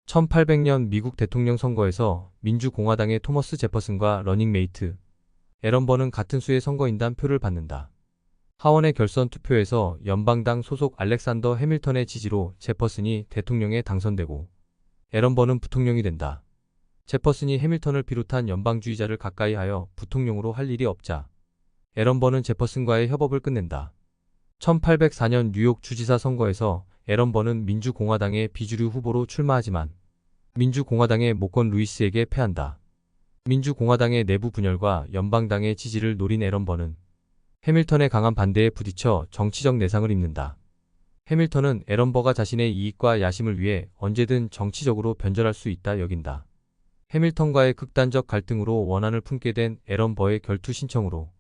1800년 미국 대통령 선거에서 민주공화당의 토머스 제퍼슨과 러닝메이트 앨런 번은 같은 수의 선거인단 표를 받는다. 하원의 결선 투표에서 연방당 소속 알렉산더 해밀턴의 지지로 제퍼슨이 대통령에 당선되고 앨런 번은 부통령이 된다. 제퍼슨이 해밀턴을 비롯한 연방주의자를 가까이하여 부통령으로 할 일이 없자 앨런 번은 제퍼슨과의 협업을 끝낸다. 1804년 뉴욕 주지사 선거에서 앨런 번은 민주공화당의 비주류 후보로 출마하지만 민주공화당의 모건 루이스에게 패한다. 민주공화당의 내부 분열과 연방당의 지지를 노린 앨런 번은 해밀턴의 강한 반대에 부딪혀 정치적 내상을 입는다. 해밀턴은 앨런 버가 자신의 이익과 야심을 위해 언제든 정치적으로 변절할 수 있다 여긴다. 해밀턴과의 극단적 갈등으로 원한을 품게 된 앨런 버의 결투 신청으로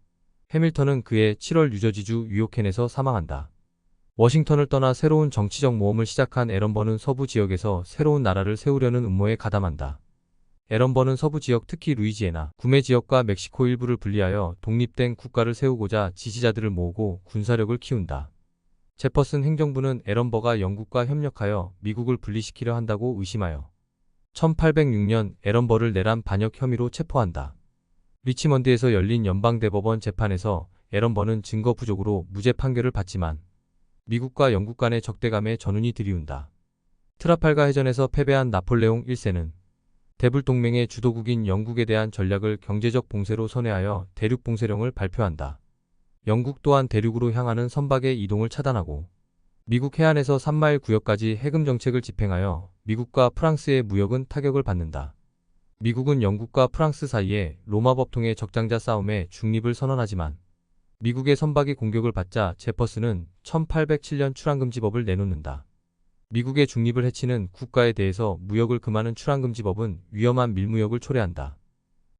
해밀턴은 그해 7월 뉴저지주 유요켄에서 사망한다. 워싱턴을 떠나 새로운 정치적 모험을 시작한 앨런 버는 서부 지역에서 새로운 나라를 세우려는 음모에 가담한다. 앨런 버는 서부 지역 특히 루이지애나, 구매 지역과 멕시코 일부를 분리하여 독립된 국가를 세우고자 지지자들을 모으고 군사력을 키운다. 제퍼슨 행정부는 앨런 버가 영국과 협력하여 미국을 분리시키려 한다고 의심하여 1806년 앨런 버를 내란 반역 혐의로 체포한다. 리치먼드에서 열린 연방대법원 재판에서 앨런 버는 증거 부족으로 무죄 판결을 받지만 미국과 영국 간의 적대감에 전운이 들이운다. 트라팔가 해전에서 패배한 나폴레옹 1세는 대불동맹의 주도국인 영국에 대한 전략을 경제적 봉쇄로 선회하여 대륙 봉쇄령을 발표한다. 영국 또한 대륙으로 향하는 선박의 이동을 차단하고 미국 해안에서 3마일 구역까지 해금 정책을 집행하여 미국과 프랑스의 무역은 타격을 받는다. 미국은 영국과 프랑스 사이에 로마법 통의 적장자 싸움에 중립을 선언하지만 미국의 선박이 공격을 받자 제퍼슨은 1807년 출항금지법을 내놓는다. 미국의 중립을 해치는 국가에 대해서 무역을 금하는 출항금지법은 위험한 밀무역을 초래한다.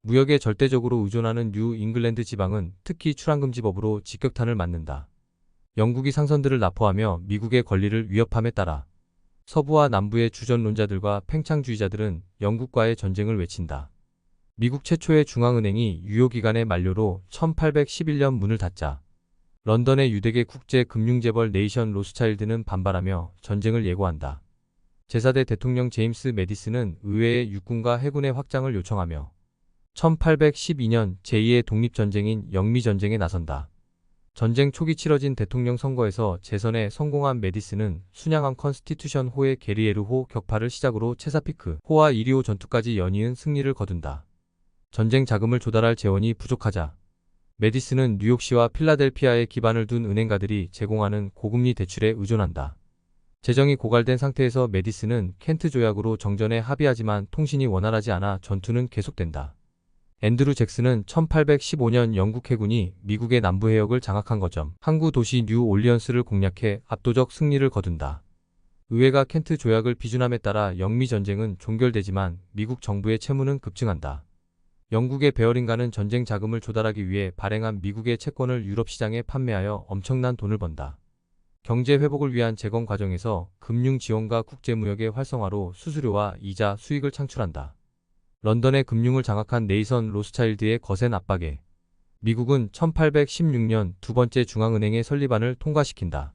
무역에 절대적으로 의존하는 뉴 잉글랜드 지방은 특히 출항금지법으로 직격탄을 맞는다. 영국이 상선들을 납포하며 미국의 권리를 위협함에 따라 서부와 남부의 주전론자들과 팽창주의자들은 영국과의 전쟁을 외친다. 미국 최초의 중앙은행이 유효기간의 만료로 1811년 문을 닫자 런던의 유대계 국제금융재벌 네이션 로스차일드는 반발하며 전쟁을 예고한다. 제4대 대통령 제임스 매디슨은 의회에 육군과 해군의 확장을 요청하며 1812년 제2의 독립전쟁인 영미전쟁에 나선다. 전쟁 초기 치러진 대통령 선거에서 재선에 성공한 매디슨은 순양함 컨스티튜션 호의 게리에르 호 격파를 시작으로 체사피크 호와 이리오 전투까지 연이은 승리를 거둔다. 전쟁 자금을 조달할 재원이 부족하자 매디슨은 뉴욕시와 필라델피아에 기반을 둔 은행가들이 제공하는 고금리 대출에 의존한다. 재정이 고갈된 상태에서 매디슨은 켄트 조약으로 정전에 합의하지만 통신이 원활하지 않아 전투는 계속된다. 앤드루 잭슨은 1815년 영국 해군이 미국의 남부 해역을 장악한 거점 항구 도시 뉴 올리언스를 공략해 압도적 승리를 거둔다. 의회가 켄트 조약을 비준함에 따라 영미 전쟁은 종결되지만 미국 정부의 채무는 급증한다. 영국의 베어링가는 전쟁 자금을 조달하기 위해 발행한 미국의 채권을 유럽 시장에 판매하여 엄청난 돈을 번다. 경제 회복을 위한 재건 과정에서 금융 지원과 국제무역의 활성화로 수수료와 이자 수익을 창출한다. 런던의 금융을 장악한 네이선 로스차일드의 거센 압박에 미국은 1816년 두 번째 중앙은행의 설립안을 통과시킨다.